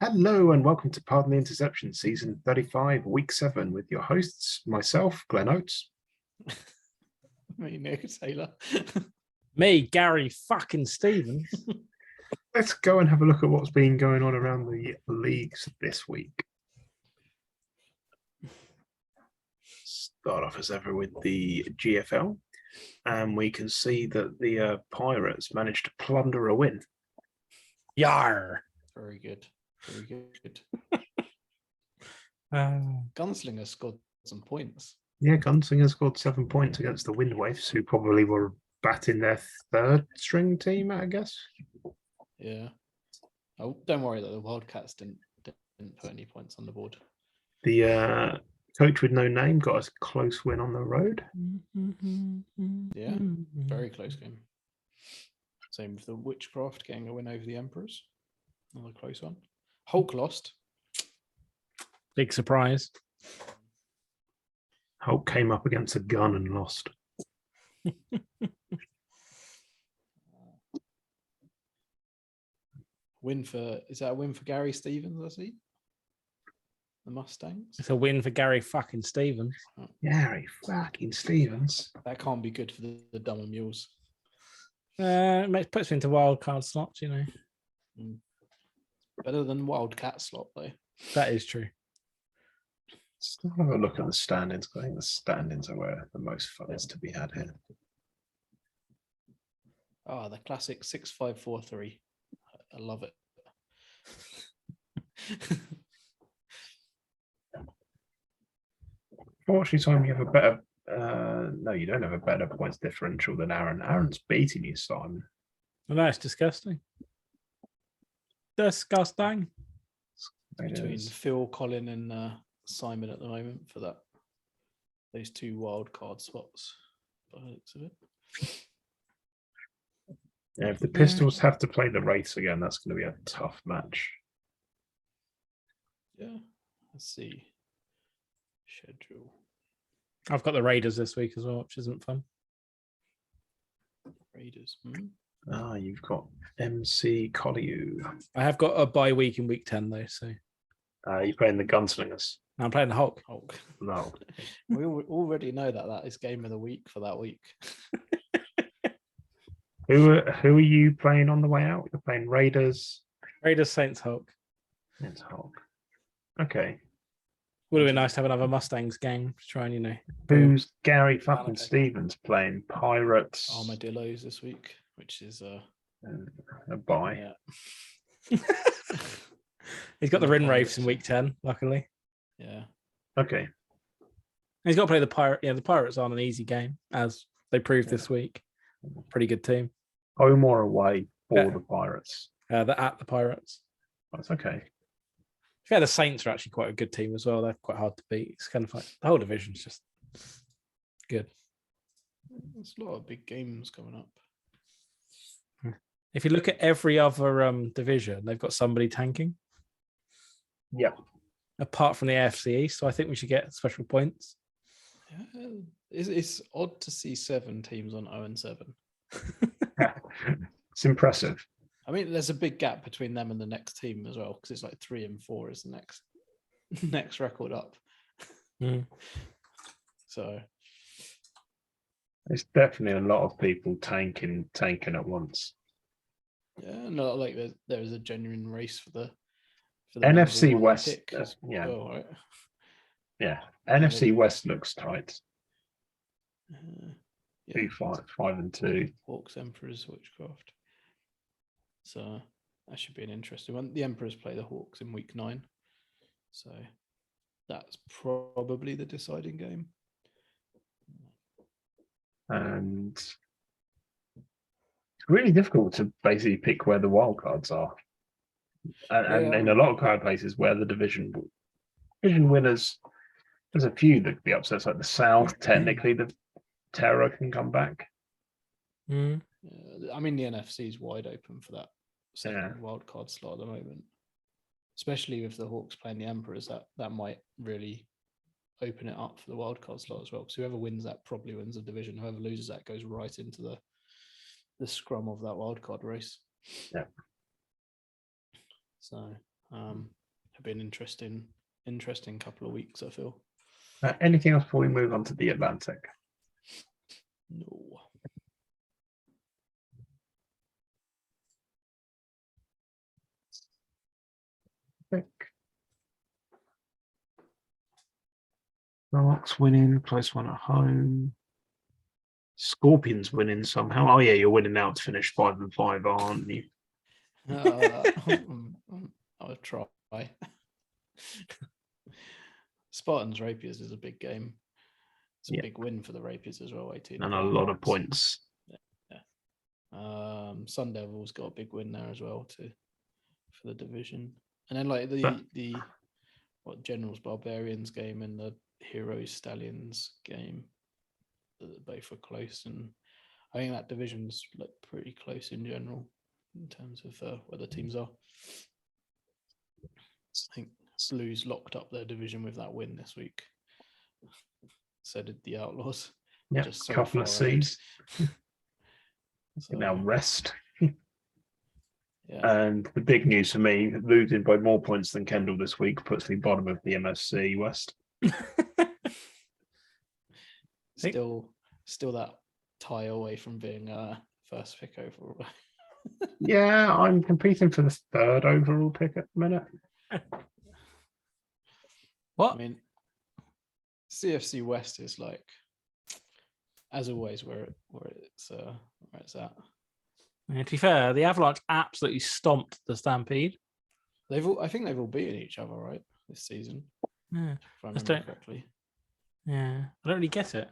Hello and welcome to Pardon the Interception, Season 35, Week 7, with your hosts, myself, Glenn Oates. Me, Nick Taylor. Me, Gary fucking Stevens. Let's go and have a look at what's been going on around the leagues this week. Start off as ever with the GFL, and we can see that the Pirates managed to plunder a win. Yar. Very good. Very good. Uh, Gunslinger scored some points. Yeah, Gunslinger scored 7 points against the Windwaves, who probably were batting their third string team, I guess. Yeah. Oh, don't worry that the Wildcats didn't put any points on the board. The coach with no name got a close win on the road. Yeah, very close game. Same with the Witchcraft getting a win over the Emperors. Another close one. Hulk lost. big surprise. Hulk came up against a gun and lost. Is that a win for Gary Stevens, I see? The Mustangs? It's a win for Gary fucking Stevens. Gary fucking Stevens. That can't be good for the Dumber Mules. It puts me into wild card slots, you know. Better than Wildcat slot, though. That is true. Let's have a look at the standings. I think the standings are where the most fun is to be had here. Ah, the classic 6-5-4-3. I love it. Fortunately, Simon, you have a better. No, you don't have a better points differential than Aaron. Aaron's beating you, Simon. Well, that's disgusting. Disgusting. Between Phil, Colin, and Simon at the moment for those two wild card spots. By the looks of it. Yeah, if the Pistols have to play the Wraiths again, that's going to be a tough match. Yeah, let's see. Schedule. I've got the Raiders this week as well, which isn't fun. Raiders. You've got MC Colliu. I have got a bye week in week 10, though, so You're playing the Gunslingers. I'm playing the Hulk. No. We already know that is game of the week for that week. Who are you playing on the way out? You're playing Raiders. Raiders, Saints, Hulk. It's Hulk. Okay. Would have been nice to have another Mustangs gang to try and, you know. Who's Gary fucking Stevens playing? Pirates. Armadillos this week, which is a bye. Yeah. He's got the Rin Wraiths in week 10, luckily. Yeah. Okay. He's got to play the Pirate. Yeah, the Pirates aren't an easy game, as they proved this week. Pretty good team. Home or away for the Pirates? They're at the Pirates. That's okay. Yeah, the Saints are actually quite a good team as well. They're quite hard to beat. It's kind of like the whole division's just good. There's a lot of big games coming up. If you look at every other division, they've got somebody tanking. Yep. Apart from the AFC East, so I think we should get special points. Yeah, it's odd to see 7 teams on 0-7. It's impressive. I mean, there's a big gap between them and the next team as well, because it's like 3 and 4 is the next record up. So there's definitely a lot of people tanking at once. Yeah, no, like there is a genuine race for the NFC West. Yeah, well, right? Yeah, NFC West looks tight. 5-2. Hawks, Emperors, Witchcraft. So that should be an interesting one. The Emperors play the Hawks in week 9. So that's probably the deciding game. And it's really difficult to basically pick where the wild cards are. And in a lot of card places where the division winners, there's a few that could be upsets, like the South. Technically, the Terror can come back. I mean, the NFC is wide open for that second wild card slot at the moment, especially with the Hawks playing the Emperors. That might really open it up for the wild card slot as well. Because whoever wins that probably wins the division. Whoever loses that goes right into the scrum of that wild card race. Yeah. So Have been interesting couple of weeks, I feel. Anything else before we move on to the Atlantic? No. Sharks winning, close one at home. Scorpions winning somehow. Oh yeah, you're winning now to finish 5-5, aren't you? I'll try. Spartans Rapiers is a big game. It's a big win for the Rapiers as well. 18 and a lot of points. Sun Devils got a big win there as well too for the division. And then like the Generals Barbarians game and the Heroes Stallions game, both were close, and I think that division's like pretty close in general in terms of where the teams are. I think Blues locked up their division with that win this week. So did the Outlaws. Yeah, just so couple of far ahead. C's. So, Now rest. yeah. And the big news for me, losing by more points than Kendall this week puts me bottom of the MSC West. Still that tie away from being first pick overall. Yeah, I'm competing for the third overall pick at the minute. What? I mean, CFC West is like, as always, where it's at. Yeah, to be fair, the Avalanche absolutely stomped the Stampede. I think they've all beaten each other, right, this season. Yeah, if I remember correctly. Yeah, I don't really get it.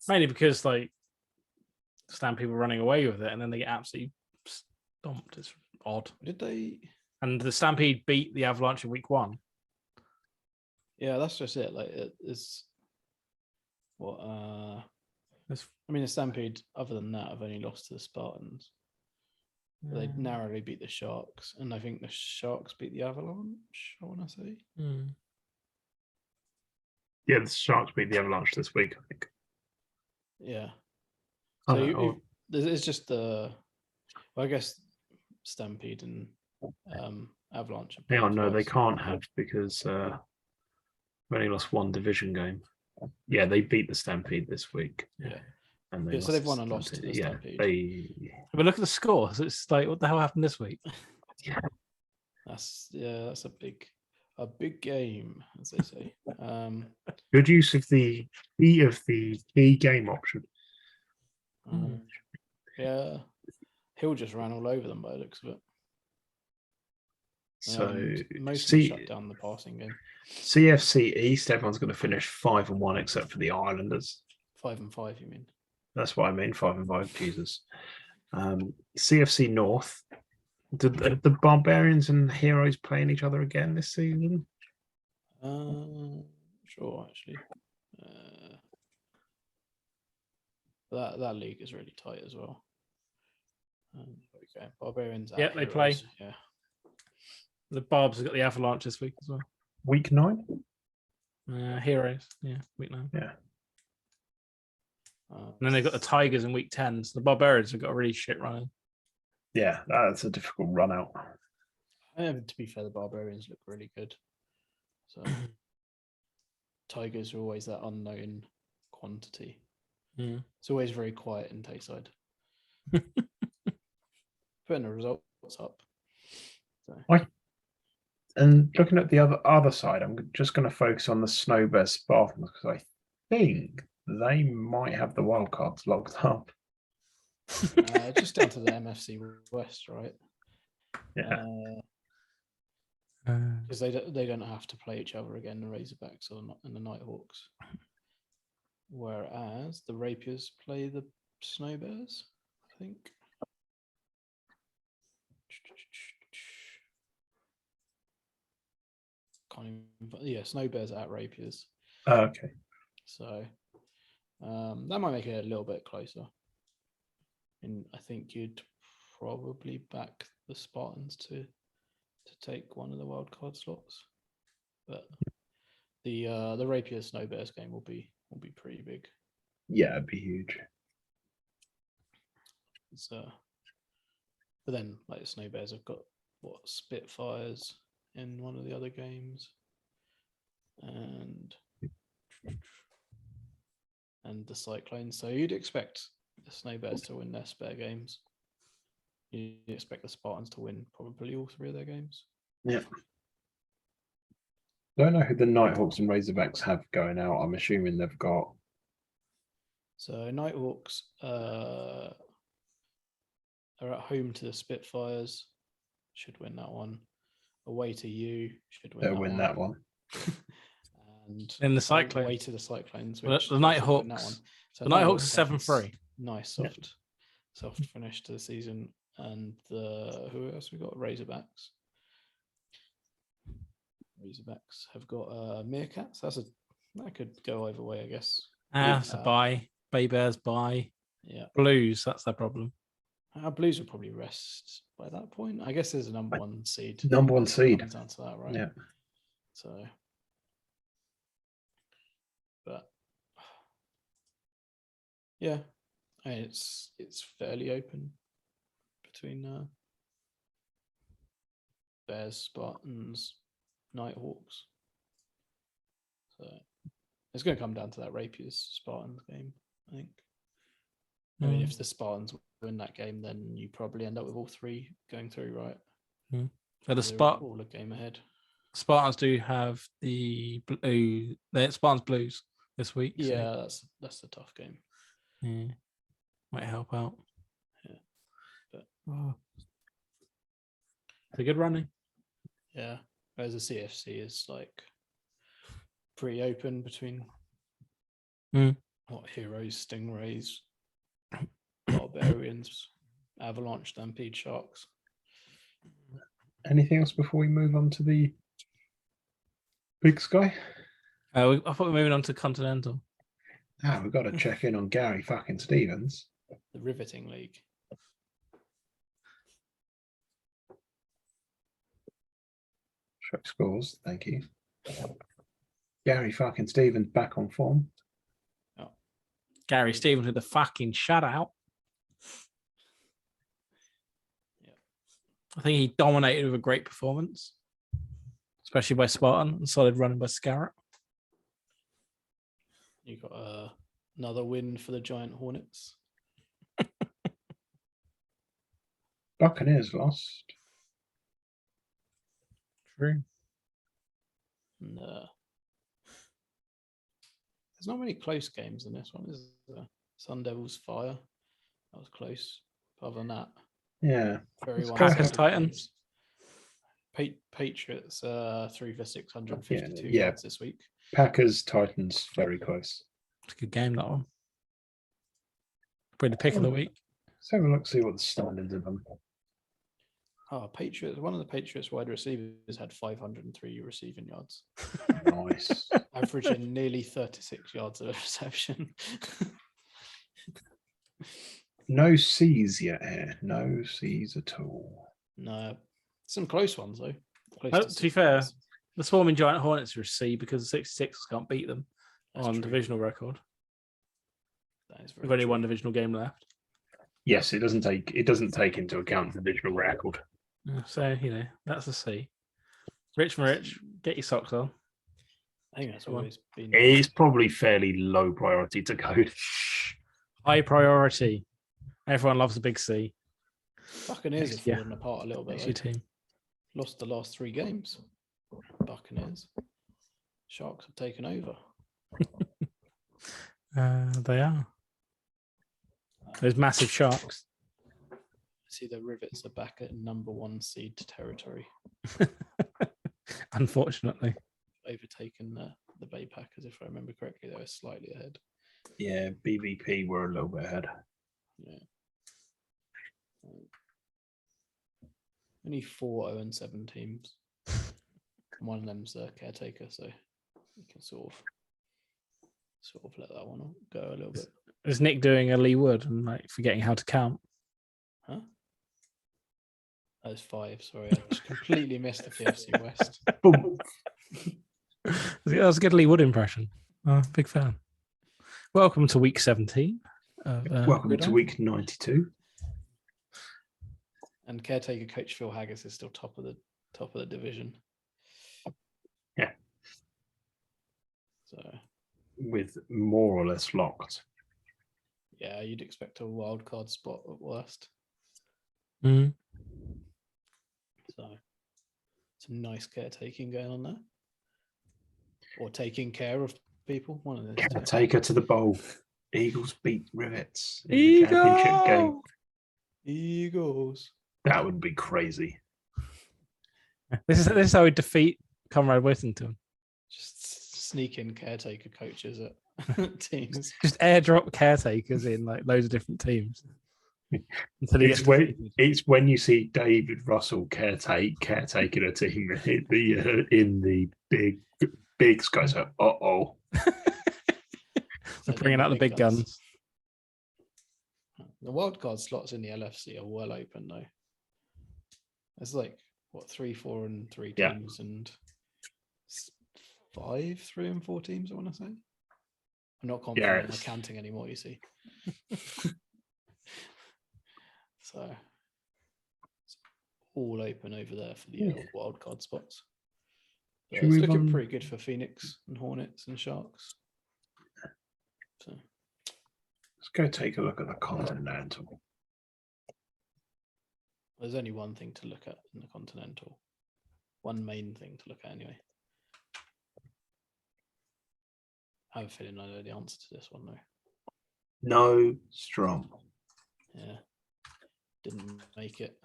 Mainly because like Stampede were running away with it, and then they get absolutely stomped. It's odd. Did they? And the Stampede beat the Avalanche in week 1. Yeah, that's just it. Like it is. What? I mean, the Stampede. Other than that, have only lost to the Spartans. They narrowly beat the Sharks, and I think the Sharks beat the Avalanche. I want to say. Yeah, the Sharks beat the Avalanche this week, I think. Yeah. So it's just the. Well, I guess Stampede and Avalanche. Yeah, no, they can't have because we only lost one division game. Yeah, they beat the Stampede this week. Yeah. And they so they've won and lost to the Stampede. But look at the scores. It's like, what the hell happened this week? Yeah. That's a big game, as they say. Good use of the key game option. Yeah. Hill just ran all over them by the looks of it. So mostly shut down the passing game. CFC East, everyone's going to finish 5-1 except for the Islanders. 5-5, you mean? That's what I mean. 5-5. Jesus. CFC North. Did the Barbarians and Heroes playing each other again this season? Sure, actually. That league is really tight as well. Okay, Barbarians. Yeah, they play. Yeah. The Barbs have got the Avalanche this week as well. Week 9? Heroes. Yeah, week 9. Yeah. And then they've got the Tigers in week 10. So the Barbarians have got a really shit running. Yeah, that's a difficult run out. To be fair, the Barbarians look really good. So Tigers are always that unknown quantity. It's always very quiet in Tayside. Putting the results up. So. And looking at the other side, I'm just going to focus on the Snow Bears Spartans because I think they might have the wild cards locked up. Just down to the MFC West, right? Yeah. Because they don't have to play each other again, the Razorbacks or not, and the Nighthawks. Whereas the Rapiers play the Snow Bears, I think. Snow Bears at Rapiers. Okay. So that might make it a little bit closer. And I think you'd probably back the Spartans to take one of the wild card slots. But the Rapier Snow Bears game will be pretty big. Yeah, it'd be huge. It's But then, like the Snow Bears have got Spitfires in one of the other games, and the Cyclones. So you'd expect the Snow Bears to win their spare games. You'd expect the Spartans to win probably all 3 of their games. Yeah. Don't know who the Nighthawks and Razorbacks have going out. I'm assuming they've got. So Nighthawks are at home to the Spitfires. Should win that one. Away to you. Should win. They'll win that one. And then the Cyclones. Away to the Cyclones. Well, Which the Nighthawks. So the Nighthawks are 7-3. Nice soft finish to the season. And who else we got? Razorbacks. Razorbacks have got Meerkats. That could go either way, I guess. That's a bye. Bay Bears bye. Yeah. Blues, that's their problem. Our Blues will probably rest by that point. I guess there's a number 1 seed. Number 1 seed. Comes down to that, right? Yeah. So, but yeah, it's fairly open between Bears, Spartans, Nighthawks. So it's going to come down to that Rapiers Spartans game, I think. I mean, if the Spartans win that game, then you probably end up with all 3 going through, right? So the all a game ahead. Spartans do have the Spartans Blues this week. Yeah, that's a tough game. Yeah, might help out. Yeah, but it's a good running. Yeah, whereas the CFC is like pretty open between Heroes, Stingrays, Barbarians, Avalanche, Stampede, Sharks. Anything else before we move on to the Big Sky? I thought we were moving on to Continental. We've got to check in on Gary fucking Stevens. The Riveting League. Check scores, thank you. Gary fucking Stevens back on form. Oh. Gary Stevens with the fucking shutout. Yeah. I think he dominated with a great performance, especially by Spartan and solid running by Scarrett. You got another win for the Giant Hornets. Buccaneers lost. True. And, there's not many close games in this one, is there? Sun Devils Fire. That was close. Other than that, yeah. Very Packers Titans. Patriots 3 for 652 yards this week. Packers Titans very close. It's a good game, that one. Probably the pick of the week. Let's have a look, see what the standings of them. Patriots. One of the Patriots wide receivers had 503 receiving yards. Nice. Averaging nearly 36 yards of reception. No C's yet here. No C's at all. No. Some close ones, though. To be fair, the Swarming Giant Hornets are a C because the 66 can't beat them on divisional record. That is We've only one divisional game left. Yes, it doesn't take into account the divisional record. So, that's a C. Rich from Rich, get your socks on. I think that's always been. It is probably fairly low priority to go. High priority. Everyone loves a big C. Buccaneers have fallen apart a little bit. Your team. Lost the last 3 games. Buccaneers. Sharks have taken over. They are. Those massive sharks. See, the Rivets are back at number 1 seed territory. Unfortunately. Overtaken the Bay Packers, if I remember correctly. They were slightly ahead. Yeah, BVP were a little bit ahead. Yeah. Only 4 0-7 teams. One of them's a caretaker, so you can sort of let that one go a little bit. Is Nick doing a Lee Wood and forgetting how to count? Huh? That was 5. Sorry, I just completely missed the PFC West. Boom. That was a good Lee Wood impression. Big fan. Welcome to week 17. Welcome to week 92. And caretaker coach Phil Haggis is still top of the division. Yeah. So with more or less locked. Yeah, you'd expect a wild card spot at worst. Mm. So some nice caretaking going on there. Or taking care of people. One of those two. Take her to the bowl. Eagles beat Rivets in the championship game. Eagles. That would be crazy. This is how we defeat Conrad Whittington. Just sneak in caretaker coaches at teams. Just airdrop caretakers in like loads of different teams. Until he It's when you see David Russell caretaking a team in the big skies. So, uh-oh. We're bringing out the big guns. The wildcard slots in the LFC are well open though. There's like what 3, 4, and 3 teams, and 5, 3, and 4 teams. I want to say. I'm not confident in my counting anymore. You see. So it's all open over there for the wildcard spots. It's looking pretty good for Phoenix and Hornets and Sharks. So let's go take a look at the Continental. There's only one thing to look at in the Continental. One main thing to look at anyway. I have a feeling I know the answer to this one though. No Strom. Yeah. Didn't make it.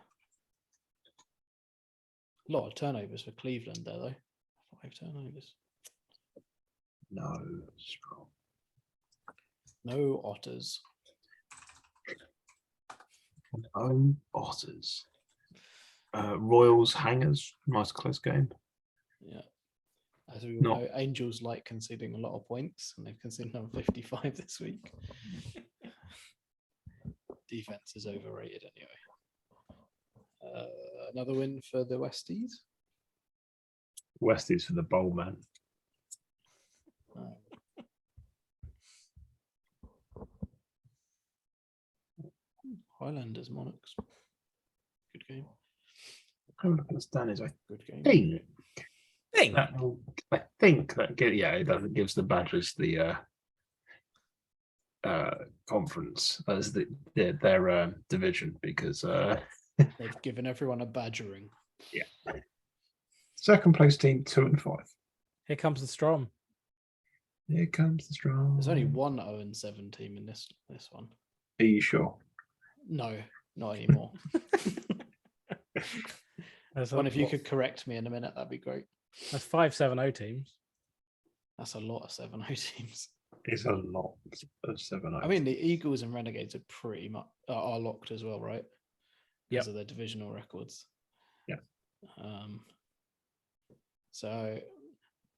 A lot of turnovers for Cleveland there though. 5 turnovers. No Strom. No Otters. No Otters. Royals Hangers. Nice close game. Yeah. As we all know, Angels like conceding a lot of points, and they've conceded number 55 this week. Defense is overrated anyway. Another win for the Westies. Westies for the bowl, man. Highlanders Monarchs. Good game. Have a look at the standings. Good game. I think that it gives the Badgers the conference as their division because they've given everyone a badgering. Yeah. Second place team 2 and 5. Here comes the Strom. Here comes the Strom. There's only one 0-7 team in this one. Are you sure? No, not anymore. One, if you could correct me in a minute, that'd be great. That's 5 7-0 teams. That's a lot of 7-0 teams. It's a lot of 7-0. I mean, the Eagles and Renegades are pretty much are locked as well, right? Because of their divisional records. Yeah. So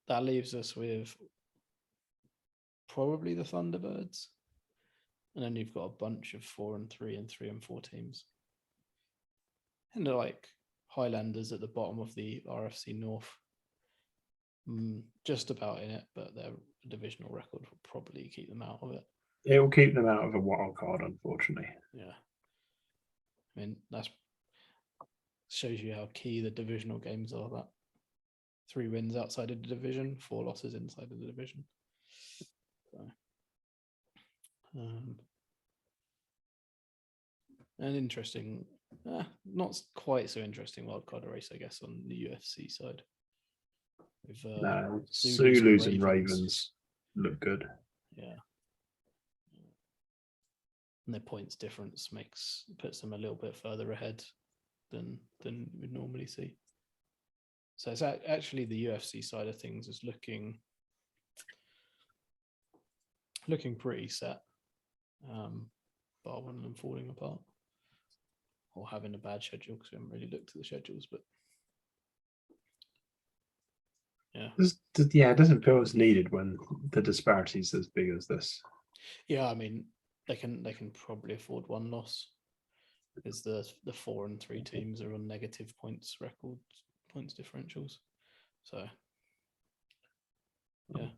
that leaves us with probably the Thunderbirds, and then you've got a bunch of 4 and 3 and 3 and 4 teams, and they're like Highlanders at the bottom of the RFC North. Just about in it, but their divisional record will probably keep them out of it. It will keep them out of a wild card, unfortunately. Yeah. I mean, that shows you how key the divisional games are. That 3 wins outside of the division, 4 losses inside of the division. So, an interesting, not quite so interesting wildcard race, I guess, on the UFC side. With, Zulus and Ravens look good. Yeah. And their points difference puts them a little bit further ahead than we'd normally see. So it's actually the UFC side of things is looking pretty set, bar one of them falling apart or having a bad schedule because we haven't really looked at the schedules, but it doesn't feel as needed when the disparity is as big as this. Yeah, I mean they can probably afford one loss because the 4 and 3 teams are on negative points differentials. So yeah.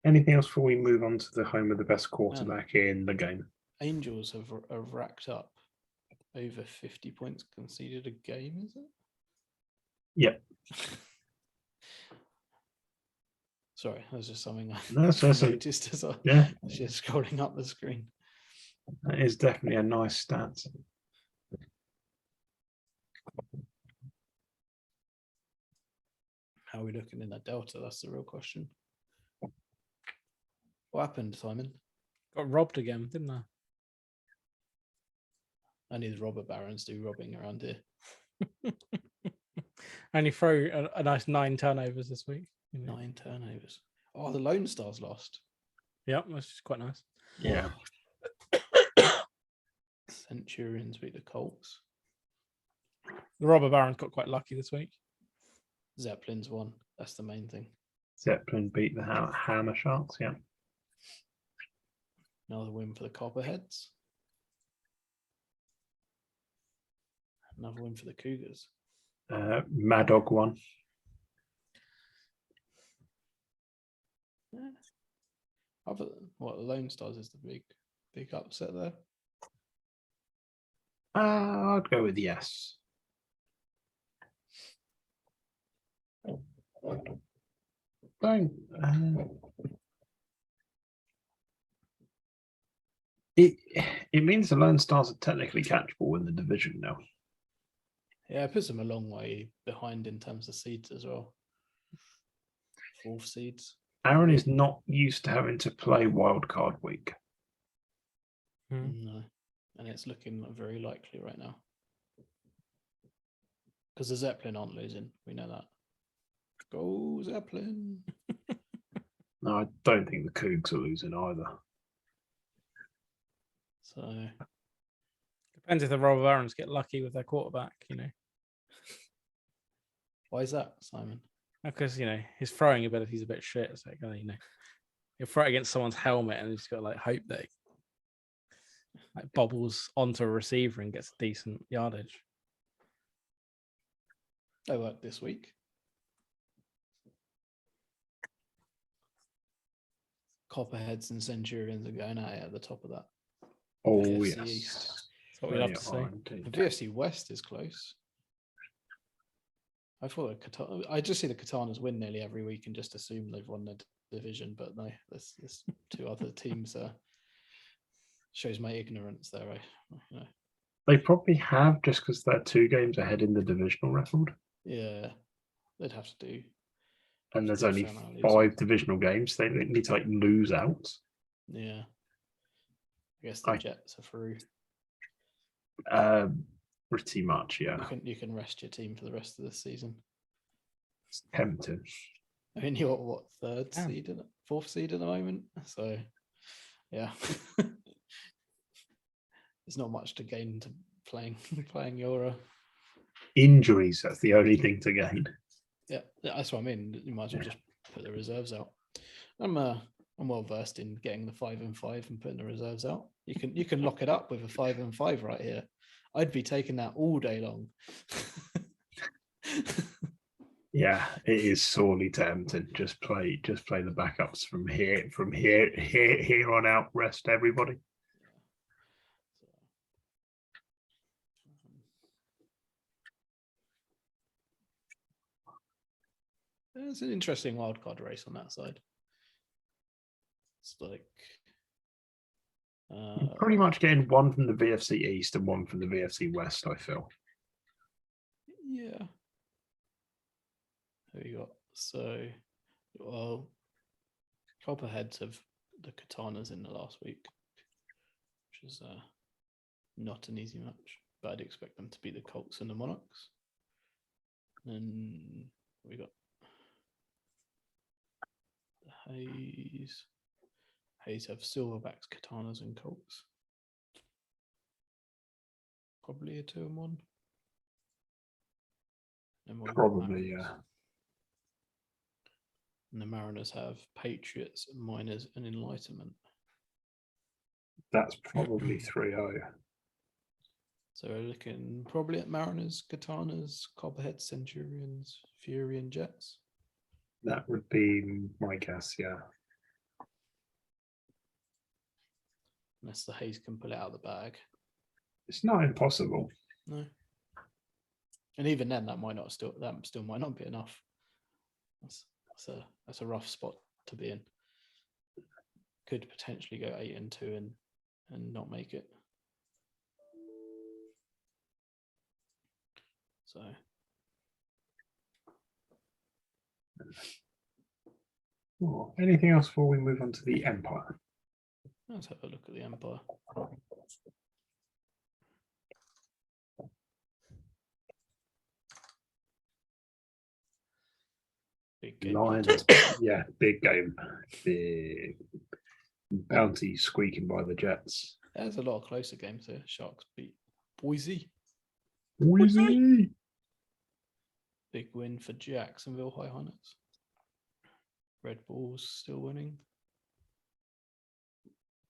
Anything else before we move on to the home of the best quarterback in the game? Angels have racked up over 50 points conceded a game, is it? Yep. Sorry, that was just something I That's noticed as I was just scrolling up the screen. That is definitely a nice stat. How are we looking in that delta? That's the real question. What happened, Simon? Got robbed again, didn't I? Only the robber barons do robbing around here. Only throw a nice 9 turnovers this week. 9 turnovers. Oh, the Lone Stars lost. Yep, that's just quite nice. Yeah. Centurions beat the Colts. The robber barons got quite lucky this week. Zeppelins won. That's the main thing. Zeppelin beat the Hammer Sharks, yeah. Another win for the Copperheads. Another win for the Cougars. Mad Dog won. Yeah. Other than what, the Lone Stars is the big upset there. I'd go with yes. It means the Lone Stars are technically catchable in the division now. Yeah, it puts them a long way behind in terms of seeds as well. 4th seeds. Aaron is not used to having to play wildcard week. No, and it's looking very likely right now. Because the Zeppelin aren't losing. We know that. Go Zeppelin. No, I don't think the Cougs are losing either. So depends if the robber barons get lucky with their quarterback, Why is that, Simon? Because his throwing ability is a bit shit. So he'll throw it against someone's helmet and he's got to hope that it bobbles onto a receiver and gets decent yardage. They worked this week. Copperheads and Centurions are going at the top of that. Oh, VFC yes. East. That's what we love to see. The VFC West is close. I thought I just see the Katanas win nearly every week and just assume they've won the division, but no, there's 2 other teams. Shows my ignorance there. They probably have, just because they're 2 games ahead in the divisional record. Yeah, they'd have to do. And there's only 5 divisional games. They need to lose out. Yeah. I guess the Jets are through. Pretty much, yeah. You can rest your team for the rest of the season. It's tempting. I mean, you're what, 3rd seed, 4th seed at the moment. So, yeah, there's not much to gain to playing your injuries. That's the only thing to gain. Yeah, that's what I mean. You might as well just put the reserves out. I'm well versed in getting the 5-5 and putting the reserves out. You can lock it up with a 5-5 right here. I'd be taking that all day long. Yeah, it is sorely tempting. Just play the backups from here on out. Rest everybody. It's an interesting wildcard race on that side. It's pretty much getting one from the VFC East and one from the VFC West, I feel. Yeah. There you go. Copperheads have the Katanas in the last week, which is not an easy match, but I'd expect them to beat the Colts and the Monarchs. And we got the Hayes. Hayes have Silverbacks, Katanas, and Colts. Probably a 2-1. Probably, yeah. And the Mariners have Patriots, Miners, and Enlightenment. That's probably 3-0. So we're looking probably at Mariners, Katanas, Copperheads, Centurions, Fury, and Jets. That would be my guess, yeah. Unless the Hayes can pull it out of the bag. It's not impossible. No. And even then, that still might not be enough. That's a rough spot to be in. Could potentially go 8-2 and not make it. So. Oh, anything else before we move on to the Empire? Let's have a look at the Empire. Big game. Lions, yeah, big game. Big Bounty squeaking by the Jets. There's a lot of closer games here. Sharks beat Boise. Boise. Big win for Jacksonville High Hunters. Red Bulls still winning.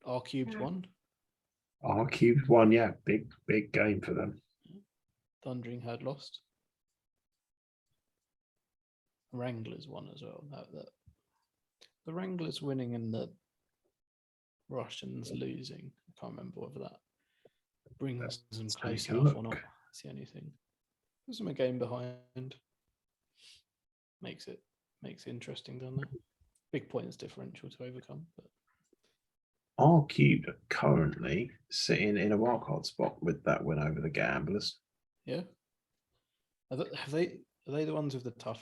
R Cubed won. R Cubed won, yeah. Big game for them. Thundering Herd lost. Wranglers won as well. The Wranglers winning and the Russians losing. I can't remember whether that brings them close enough or not. That's the only thing. There's them a game behind. Makes it interesting, doesn't it? Big points differential to overcome. But R Cubed are currently sitting in a wildcard spot with that win over the Gamblers. Yeah. Are they the ones with the tough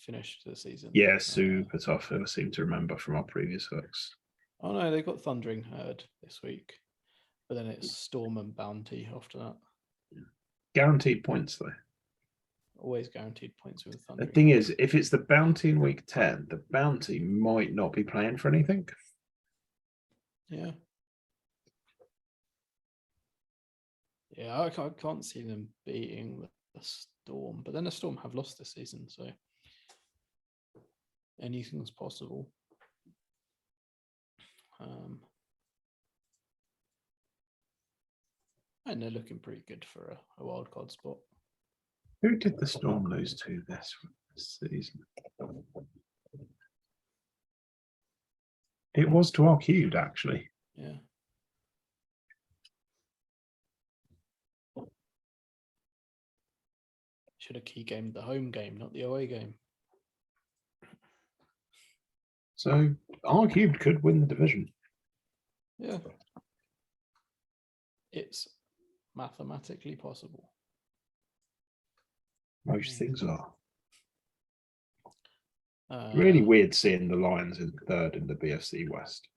finish to the season? Yeah, super tough. I seem to remember from our previous hooks. Oh no, they got Thundering Herd this week, but then it's Storm and Bounty after that. Guaranteed points though. Always guaranteed points with Thundering. The thing is, if it's the Bounty in week 10, the Bounty might not be playing for anything. Yeah. Yeah, I can't see them beating the Storm, but then the Storm have lost this season, so anything's possible. And they're looking pretty good for a wild card spot. Who did the Storm lose to this season? It was to R Cubed, actually. Yeah. Should have key gamed the home game, not the away game. So R Cubed could win the division. Yeah. It's mathematically possible. Most things are. Really weird seeing the Lions in third in the BFC West.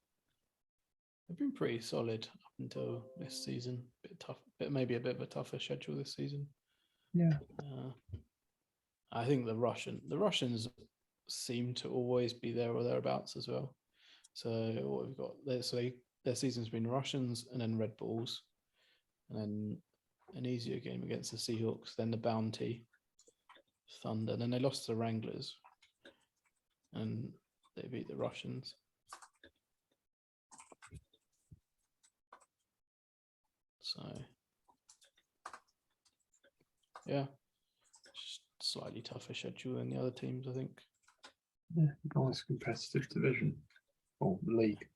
They've been pretty solid up until this season. Bit tough, maybe a bit of a tougher schedule this season. Yeah. I think the Russians seem to always be there or thereabouts as well. So what we've got there, their season's been Russians and then Red Bulls, and then an easier game against the Seahawks, then the Bounty, Thunder, then they lost to the Wranglers, and they beat the Russians. So yeah, just slightly tougher schedule than the other teams, I think. Yeah, nice competitive division or league.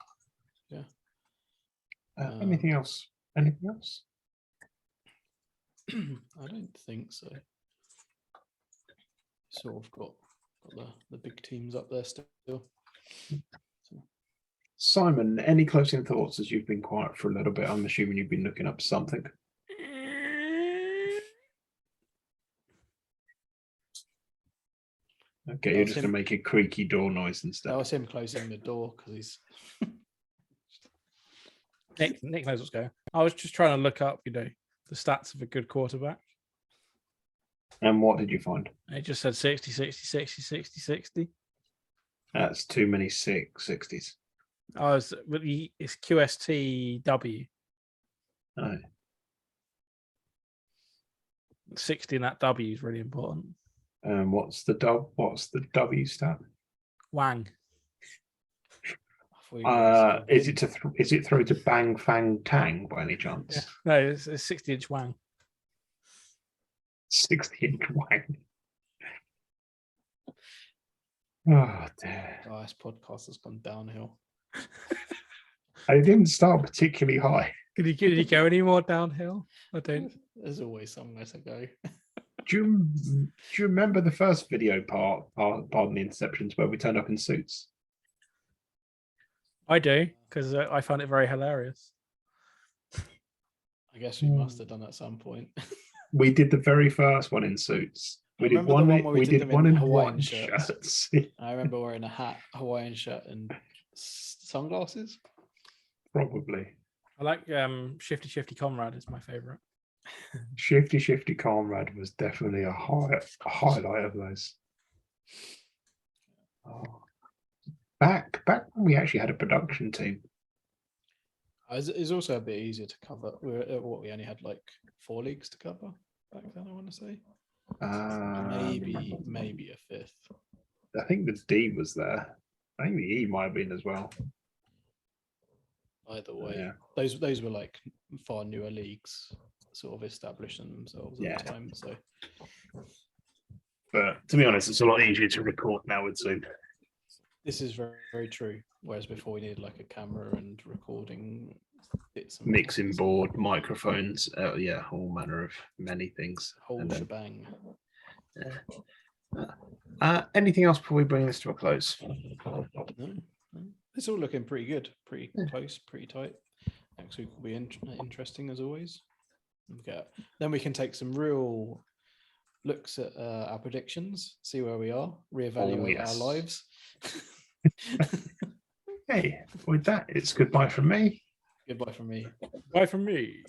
Yeah. Anything else? Anything else? I don't think so. Sort of got the big teams up there still. So. Simon, any closing thoughts as you've been quiet for a little bit? I'm assuming you've been looking up something. Okay, you're just going to make a creaky door noise instead. That was him closing the door because he's. Nick knows what's going on. I was just trying to look up, the stats of a good quarterback. And what did you find? It just said 60, 60, 60, 60, 60. That's too many 60s. Oh, it's QSTW. Oh. 60 in that W is really important. What's the W stat? Wang. Is it through to Bang Fang Tang by any chance? Yeah. No, it's a 60-inch Wang. 60-inch Wang. Oh dear. This podcast has gone downhill. I didn't start particularly high. Did you go any more downhill? I don't. There's always somewhere to go. Do you remember the first video pardon the interceptions, where we turned up in suits? I do, because I found it very hilarious. I guess we must have done at some point. We did the very first one in suits. We did remember the one. one where we did did them one in in Hawaiian one shirts. shirts. I remember wearing a hat, Hawaiian shirt, and sunglasses. Probably. I like Shifty Shifty Comrade is my favorite. Shifty Comrade was definitely a highlight of those. Oh. Back when we actually had a production team. It's also a bit easier to cover. We only had like 4 leagues to cover back then, I want to say. Maybe a 5th. I think the D was there. I think the E might have been as well. Either way, Yeah. those were like far newer leagues, sort of establishing themselves at the time. So, but to be honest, it's a lot easier to record now with Zoom. this is very, very true. Whereas before we needed like a camera and recording bits, and Mixing board, microphones, all manner of many things. whole shebang. Anything else before we bring this to a close? No. It's all looking pretty good, pretty close, pretty tight. Next week will be interesting as always. Then we can take some real looks at our predictions, see where we are, reevaluate our lives. Hey, with that, it's goodbye from me. Goodbye from me. Bye from me.